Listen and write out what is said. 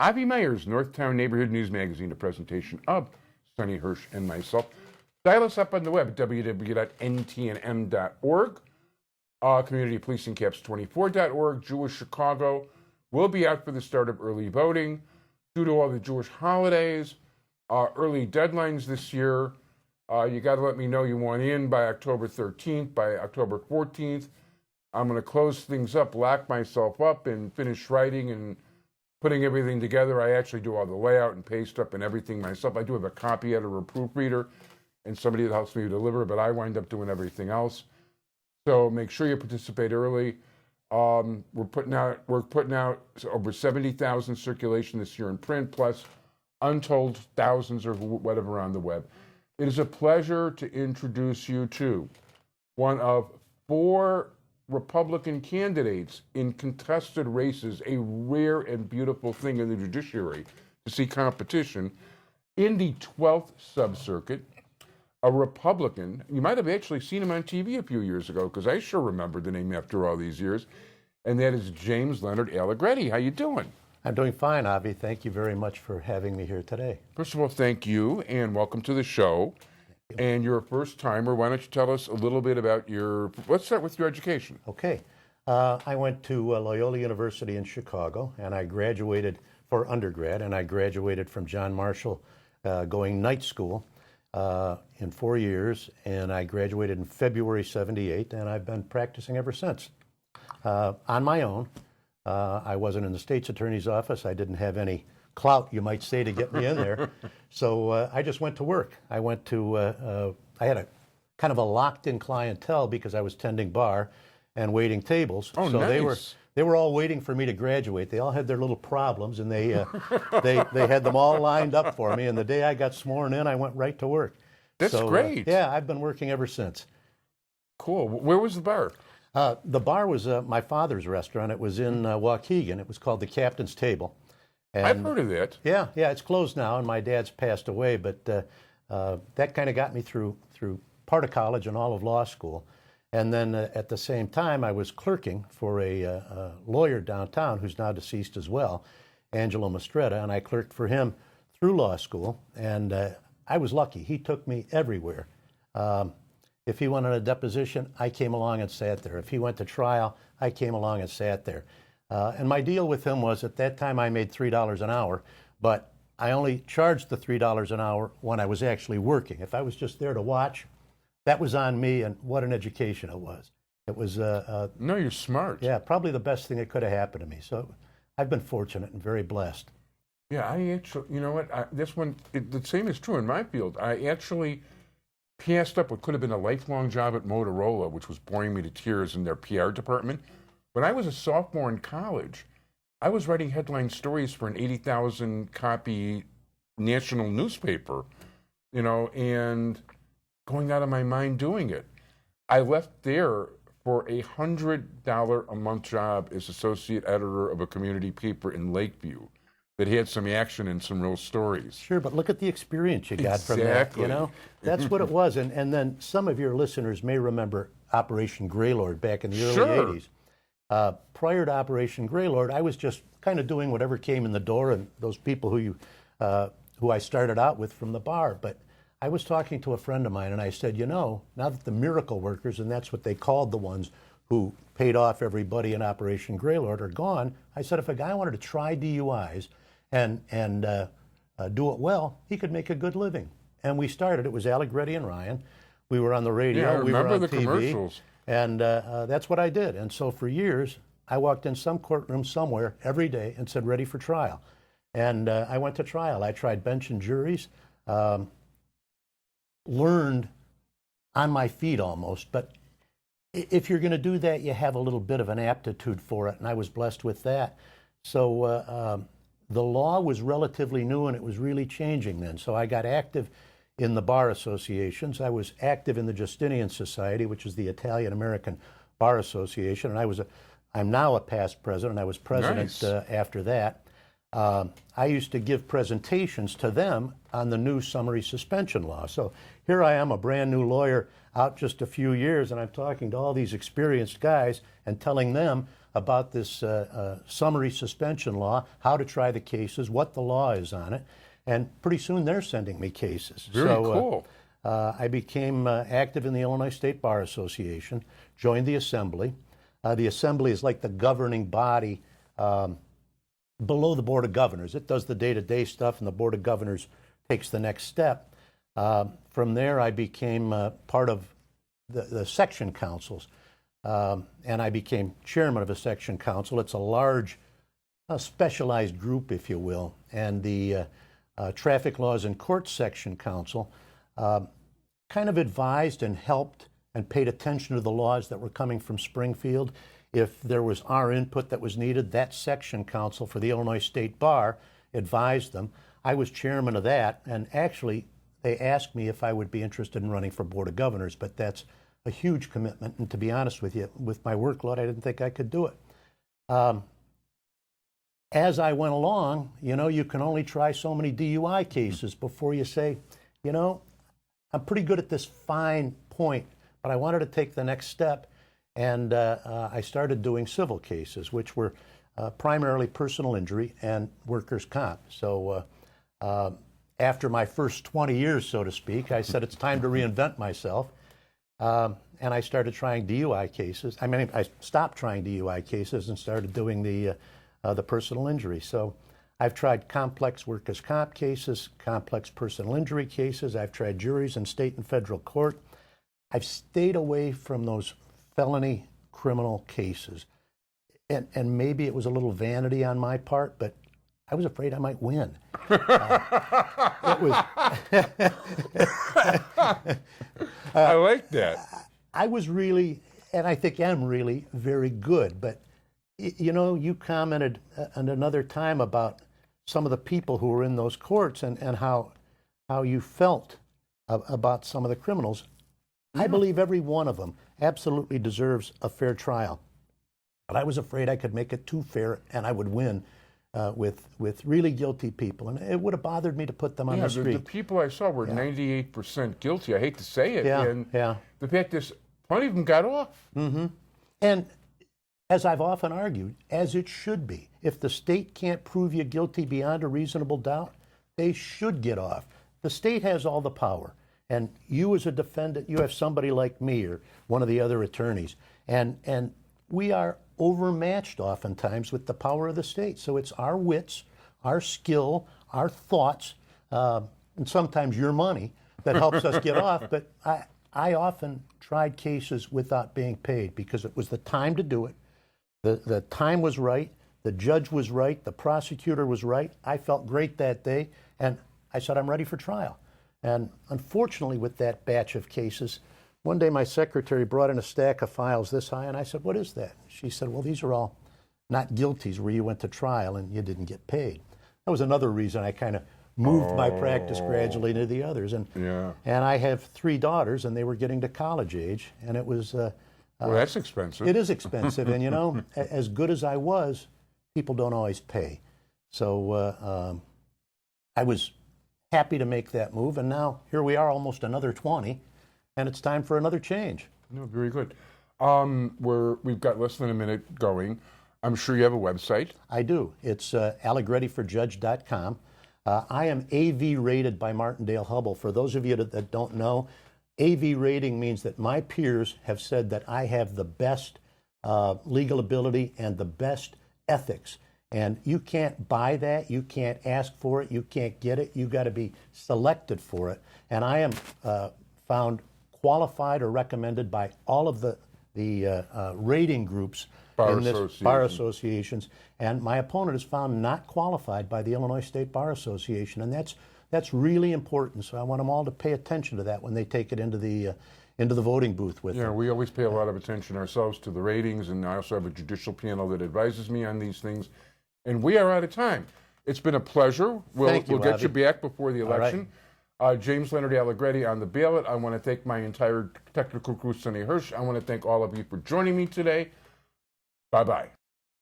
Avi Meyer's Northtown Neighborhood News Magazine, a presentation of Sonny Hirsch and myself. Dial us up on the web at www.ntnm.org. CommunityPolicingCaps24.org. Jewish Chicago will be out for the start of early voting. Due to all the Jewish holidays, early deadlines this year, you got to let me know you want in by October 13th, by October 14th. I'm going to close things up, lock myself up, and finish writing and putting everything together. I actually do all the layout and paste up and everything myself. I do have a copy editor, a proofreader, and somebody that helps me deliver, but I wind up doing everything else. So make sure you participate early. We're putting out over 70,000 circulation this year in print, plus untold thousands or whatever on the web. It is a pleasure to introduce you to one of 4 Republican candidates in contested races, a rare and beautiful thing in the judiciary to see competition. In the 12th Sub-Circuit, a Republican, you might have actually seen him on TV a few years ago, because I sure remember the name after all these years, and that is James Leonard Allegretti. How you doing? I'm doing fine, Avi. Thank you very much for having me here today. First of all, thank you, and welcome to the show. And you're a first-timer. Why don't you tell us a little bit about let's start with your education. Okay. I went to Loyola University in Chicago, and I graduated for undergrad, and I graduated from John Marshall going night school in 4 years, and I graduated in February '78, and I've been practicing ever since. On my own. I wasn't in the state's attorney's office. I didn't have any clout, you might say, to get me in there. So I just went to work. I had a kind of a locked-in clientele because I was tending bar and waiting tables. Oh, so nice. they were all waiting for me to graduate. They all had their little problems, and they had them all lined up for me. And the day I got sworn in, I went right to work. That's great. Yeah, I've been working ever since. Cool. Where was the bar? The bar was my father's restaurant. It was in Waukegan. It was called the Captain's Table. And I've heard of that. Yeah, it's closed now, and my dad's passed away, but that kind of got me through part of college and all of law school. And then at the same time, I was clerking for a lawyer downtown who's now deceased as well, Angelo Mastretta, and I clerked for him through law school, and I was lucky. He took me everywhere. If he went on a deposition, I came along and sat there. If he went to trial, I came along and sat there. And my deal with him was, at that time, I made $3 an hour, but I only charged the $3 an hour when I was actually working. If I was just there to watch, that was on me, and what an education it was. It was... No, you're smart. Yeah, probably the best thing that could have happened to me. So I've been fortunate and very blessed. Yeah, I actually, you know what, the same is true in my field. I actually passed up what could have been a lifelong job at Motorola, which was boring me to tears in their PR department. When I was a sophomore in college, I was writing headline stories for an 80,000 copy national newspaper, and going out of my mind doing it. I left there for a $100 a month job as associate editor of a community paper in Lakeview that had some action and some real stories. Sure, but look at the experience you got from that, That's what it was. And then some of your listeners may remember Operation Greylord back in the early 80s. Prior to Operation Greylord, I was just kind of doing whatever came in the door, and those people who I started out with from the bar. But I was talking to a friend of mine, and I said, now that the miracle workers, and that's what they called the ones who paid off everybody in Operation Greylord, are gone, I said, if a guy wanted to try DUIs and do it well, he could make a good living. And we started. It was Allegretti and Ryan. We were on the radio. Yeah, I we were remember on the TV, commercials. And that's what I did. And so for years, I walked in some courtroom somewhere every day and said, ready for trial. And I went to trial. I tried bench and juries, learned on my feet almost. But if you're going to do that, you have a little bit of an aptitude for it, and I was blessed with that. So the law was relatively new, and it was really changing then. So I got active in the bar associations. I was active in the Justinian Society, which is the Italian-American Bar Association, and I'm now a past president. I was president after that. I used to give presentations to them on the new summary suspension law. So here I am, a brand new lawyer, out just a few years, and I'm talking to all these experienced guys and telling them about this summary suspension law, how to try the cases, what the law is on it, and pretty soon they're sending me cases. Very cool. I became active in the Illinois State Bar Association, joined the Assembly. The Assembly is like the governing body below the Board of Governors. It does the day-to-day stuff, and the Board of Governors takes the next step. From there, I became part of the section councils, and I became chairman of a section council. It's a large, specialized group, if you will, and the Traffic Laws and Courts Section Council kind of advised and helped and paid attention to the laws that were coming from Springfield. If there was our input that was needed, that section council for the Illinois State Bar advised them. I was chairman of that, and actually they asked me if I would be interested in running for Board of Governors, but that's a huge commitment, and to be honest with you, with my workload, I didn't think I could do it. As I went along, you can only try so many DUI cases before you say, I'm pretty good at this fine point, but I wanted to take the next step, and I started doing civil cases, which were primarily personal injury and workers' comp. So after my first 20 years, so to speak, I said it's time to reinvent myself, and I started trying DUI cases. I stopped trying DUI cases and started doing the personal injury. So I've tried complex workers' comp cases, complex personal injury cases. I've tried juries in state and federal court. I've stayed away from those felony criminal cases. And maybe it was a little vanity on my part, but I was afraid I might win. I like that. I was really, and I think am really, very good. But, you commented at another time about some of the people who were in those courts and how you felt about some of the criminals. I believe every one of them absolutely deserves a fair trial. But I was afraid I could make it too fair and I would win with really guilty people. And it would have bothered me to put them on the street. The people I saw were 98% guilty. I hate to say it. And the fact is, plenty of them got off. Mm-hmm. And as I've often argued, as it should be, if the state can't prove you guilty beyond a reasonable doubt, they should get off. The state has all the power. And you as a defendant, you have somebody like me or one of the other attorneys. And we are overmatched oftentimes with the power of the state. So it's our wits, our skill, our thoughts, and sometimes your money that helps us get off. But I often tried cases without being paid because it was the time to do it. The time was right. The judge was right. The prosecutor was right. I felt great that day. And I said, I'm ready for trial. And unfortunately, with that batch of cases, one day my secretary brought in a stack of files this high, and I said, what is that? She said, well, these are all not guilties where you went to trial and you didn't get paid. That was another reason I kind of moved my practice gradually into the others. And I have 3 daughters, and they were getting to college age, and it was... well, that's expensive. It is expensive, and as good as I was, people don't always pay. So I was happy to make that move, and now here we are, almost another 20, and it's time for another change. No, very good. We've got less than a minute going. I'm sure you have a website. I do. It's allegrettiforjudge.com. I am AV rated by Martindale-Hubbell. For those of you that don't know, AV rating means that my peers have said that I have the best legal ability and the best ethics. And you can't buy that. You can't ask for it. You can't get it. You've got to be selected for it. And I am found qualified or recommended by all of the rating groups in this bar associations. And my opponent is found not qualified by the Illinois State Bar Association. And that's really important. So I want them all to pay attention to that when they take it into the voting booth with them. Yeah, we always pay a lot of attention ourselves to the ratings, and I also have a judicial panel that advises me on these things. And we are out of time. It's been a pleasure. We'll get you back before the election. Right. James Leonard Allegretti on the ballot. I want to thank my entire technical crew, Sonny Hirsch. I want to thank all of you for joining me today. Bye-bye.